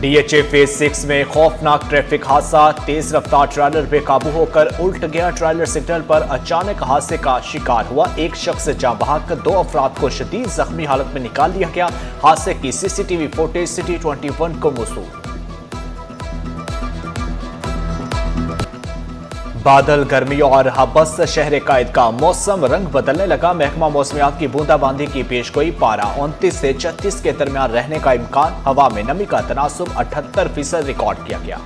DHA phase 6 में खौफनाक traffic हादसा, तेज रफ्तार ट्रेलर बेकाबू होकर उल्ट गया। ट्रेलर सिग्नल पर अचानक हादसे का शिकार हुआ। एक शख्स जान बहक 2 अफराद को शदीद जख्मी हालत में निकाल लिया गया। हादसे की CCTV फुटेज सिटी 21 को मौसूल। बादल, गर्मी और हबस शहर कायद का मौसम रंग बदलने लगा। महकमा मौसमियात की बूंदाबांदी की पेशगोई। पारा 29 से 36 के दरमियान रहने का इम्कान। हवा में नमी का तनासुब 78% रिकॉर्ड किया गया।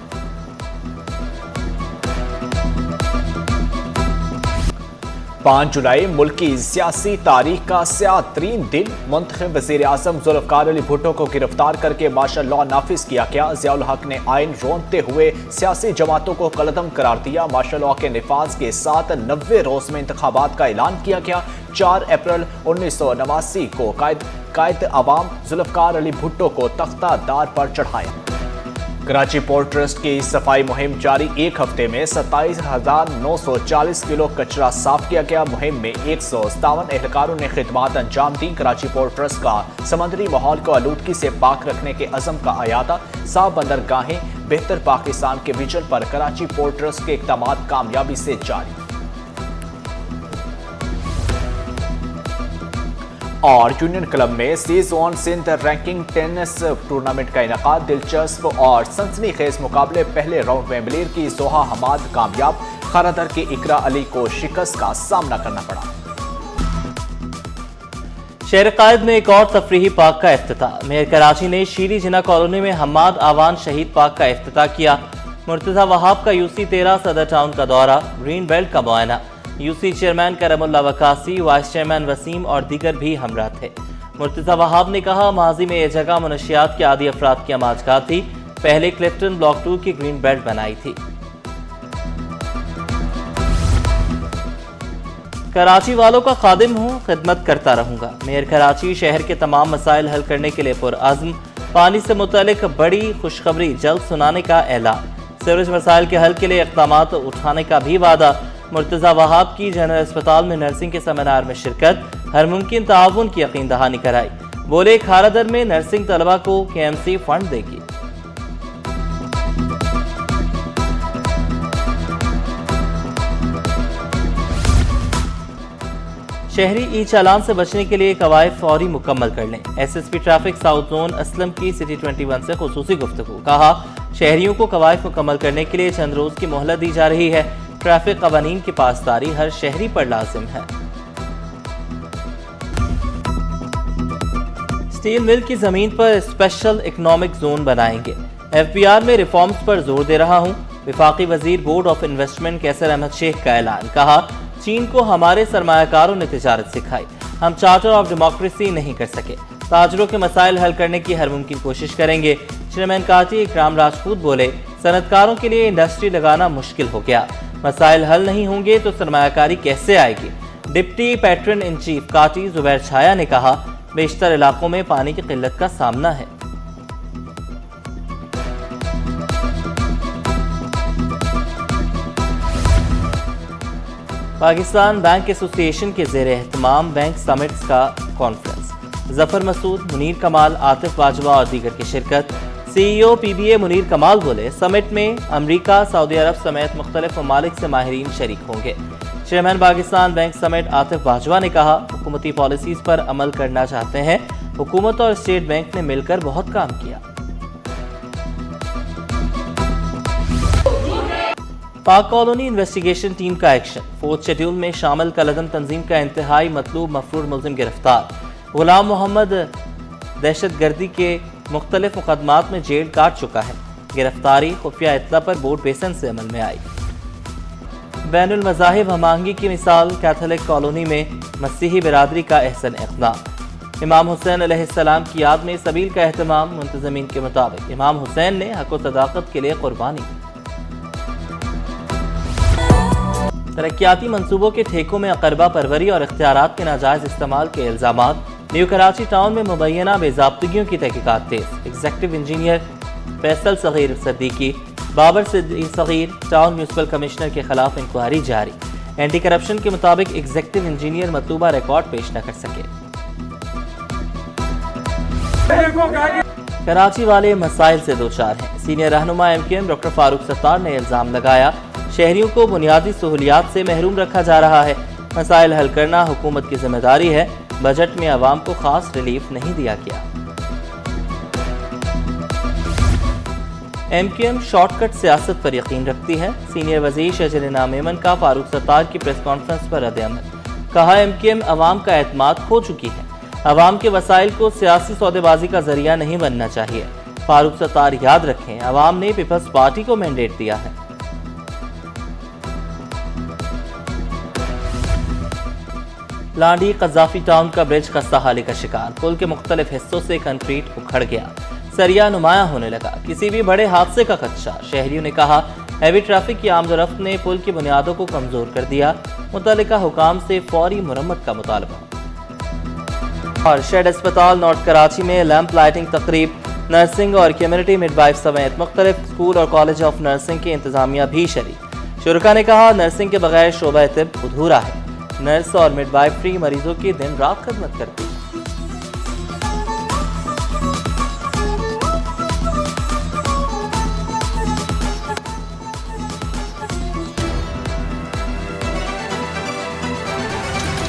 5 जुलाई मुल्क की सियासी तारीख का स्याह-तरीन दिन। मुंतखब वज़ीर आज़म ज़ुल्फ़िकार अली भुट्टो को गिरफ्तार करके मार्शल लॉ नाफिज किया गया। ज़ियाउल हक ने आइन रोंदते हुए सियासी जमातों को कलअदम करार दिया। मार्शल लॉ के निफाज के साथ 90 रोज में इंतखाबात का ऐलान किया गया। 4 अप्रैल 1989 को कायद अवाम ज़ुल्फ़िकार अली भुट्टो को तख्ता दार पर चढ़ाया। कराची पोर्ट ट्रस्ट की सफाई मुहिम जारी। 1 हफ्ते में 27,940 किलो कचरा साफ किया गया। मुहिम में 157 एहलकारों ने खिदमात अंजाम दी। कराची पोर्ट ट्रस्ट का समंदरी माहौल को आलूदगी से पाक रखने के अज़म का अयादा। साफ बंदरगाहें, बेहतर पाकिस्तान के विजन पर कराची पोर्ट ट्रस्ट के इक़दामात कामयाबी से जारी। और यूनियन क्लब में सीज़ोन सिंध रैंकिंग टेनिस टूर्नामेंट का इनेकाद। दिलचस्प और सनसनीखेज मुकाबले। पहले राउंड में बलेर की जोहा हमाद कामयाब। खरादर के इकरा अली को शिकस्त का सामना करना पड़ा। शहर कायद में एक और तफरीही पार्क का इफ्तिताह। मेयर कराची ने शीरी जिना कॉलोनी में हमाद आवान शहीद पार्क का इफ्तिताह किया। मुर्तजा वहाब का UC 13 सदर टाउन का दौरा। ग्रीन बेल्ट का मुआयना। UC chairman Karamullah Waqasi, vice chairman Waseem और दीगर भी हमरा थे। मुर्तजा वहाब ने कहा, माजी में यह जगह मनशियात के आदि अफराद की अमाजगाह थी। पहले क्लिफ्टन ब्लॉक 2 की ग्रीन बेल्ट बनाई थी। कराची वालों का खादिम हूँ, खिदमत करता रहूंगा। मेयर कराची शहर के तमाम मसाइल हल करने के लिए पुरअज़्म। पानी से मुतालिक बड़ी खुशखबरी जल्द सुनाने का ऐलान। सीवरेज मसाइल के हल के लिए इक़दामात उठाने का भी वादा। मुर्तजा वहाब की जनरल अस्पताल में नर्सिंग के सेमिनार में शिरकत। हर मुमकिन ताउन की यकीन दहानी कराई। बोले, खारादर में नर्सिंग तलबा को KMC फंड देगी। शहरी ई चालान से बचने के लिए कवायद फौरी मुकम्मल कर लें। SSP traffic south zone Aslam की सिटी 21 से खुसूसी गुफ्तगू। कहा, शहरियों को कवायद मुकम्मल करने के लिए चंद रोज की मोहलत दी जा रही है। ट्रैफिक कवानीन की पासदारी हर शहरी पर लाजिम है। स्टील मिल की जमीन पर स्पेशल इकोनॉमिक जोन बनाएंगे। FBR में रिफॉर्म्स पर जोर दे रहा हूं। वफाकी वजीर बोर्ड ऑफ इन्वेस्टमेंट कैसर अहमद शेख का ऐलान। कहा, चीन को हमारे सरमायाकारों ने तिजारत सिखाई। हम चार्टर ऑफ डेमोक्रेसी नहीं कर सके। ताजरों के मसाइल हल करने की हर मुमकिन कोशिश करेंगे। चेयरमैन काटी इकराम राजपूत बोले, सनतकारों के लिए इंडस्ट्री लगाना मुश्किल हो गया। मसाइल हल नहीं होंगे तो सरमायाकारी कैसे आएगी। डिप्टी पैट्रन इन चीफ काटी जुबैर छाया ने कहा, बेशतर इलाकों में पानी की किल्लत का सामना है। पाकिस्तान बैंक एसोसिएशन के ज़ेर एहतमाम बैंक समिट्स का कॉन्फ्रेंस। जफर मसूद, मुनीर कमाल, आतिफ बाजवा और दीगर की शिरकत। CEO PBA मुनीर कमाल बोले, समिट में अमरीका, सऊदी अरब समेत मुख्तलिफ ममालिक से माहिरीन शरीक होंगे। Chairman Pakistan bank summit Atif Bajwa ने कहा, हुकूमती पॉलिसीज पर अमल करना चाहते हैं। हुकूमत और स्टेट बैंक ने मिलकर बहुत काम किया। पाक कॉलोनी इन्वेस्टिगेशन टीम का एक्शन। 4th शेड्यूल में शामिल कलअदम तंजीम का इंतहाई मतलूब मफरूर मुलजिम गिरफ्तार। गुलाम मोहम्मद दहशतगर्दी के मुख्तलिफ मुकदमात में जेल काट चुका है। गिरफ्तारी खुफिया इत्तला पर बोर्ड बेसन से अमल में आई। बैनुल मज़ाहिब हमआहंगी की मिसाल। कैथोलिक कॉलोनी में मसीही बिरादरी का अहसन इक़दाम। इमाम हुसैन अलैहिस्सलाम की याद में सबील का एहतमाम। मुंतज़मीन के मुताबिक इमाम हुसैन ने हक़ व सदाक़त के लिए कुर्बानी। तरक्याती मंसूबों के ठेकों में अक़रबा परवरी और इख्तियारात के नाजायज़ इस्तेमाल के इल्ज़ामात। न्यू कराची टाउन में मुबैना बेज़ाब्तगियों की तहकीकात तेज। Executive engineer Faisal Sagheer Siddiqui, Babar Sagheer, town municipal commissioner के खिलाफ इंक्वायरी जारी। एंटी करप्शन के मुताबिक एग्जीक्यूटिव इंजीनियर मतलूबा रिकॉर्ड पेश न कर सके। कराची वाले मसाइल से दो चार हैं। सीनियर रहनुमा MQM डॉक्टर फारूक सत्तार ने इल्ज़ाम लगाया, शहरियों को बुनियादी सहूलियात से महरूम रखा जा रहा है। मसाइल हल करना हुकूमत की जिम्मेदारी है। बजट में आवाम को खास रिलीफ नहीं दिया गया। MQM शॉर्टकट सियासत पर यकीन रखती है। सीनियर वजीर शजरीना मेमन का फारूक सत्तार की प्रेस कॉन्फ्रेंस पर रद्द-ए-अमल। कहा, MQM अवाम का एतमाद खो चुकी है। अवाम के वसाइल को सियासी सौदेबाजी का जरिया नहीं बनना चाहिए। फारूक सत्तार याद रखें, अवाम ने पीपल्स पार्टी को मैंडेट दिया है। लांडी कज़ाफी टाउन का ब्रिज खस्ताहाली का शिकार। पुल के मुख्तलिफ हिस्सों से कंक्रीट उखड़ गया, सरिया नुमाया होने लगा। किसी भी बड़े हादसे का खदशा। शहरियों ने कहा, हैवी ट्रैफिक की आमदोरफ्त ने पुल की बुनियादों को कमजोर कर दिया। मुतल्लिका हुकाम से फौरी मुरम्मत का मुतालबा। और शेड अस्पताल नॉर्थ कराची में लैंप लाइटिंग तकरीब। नर्सिंग और कम्युनिटी मिडवाइफ समेत मुख्तलिफ स्कूल और कॉलेज ऑफ नर्सिंग की इंतजामिया भी शरीक। शुरका ने कहा, नर्सिंग के बगैर शोबा तिब अधूरा है। नर्स और मिडवाइफरी मरीजों की दिन रात खदमत करती है।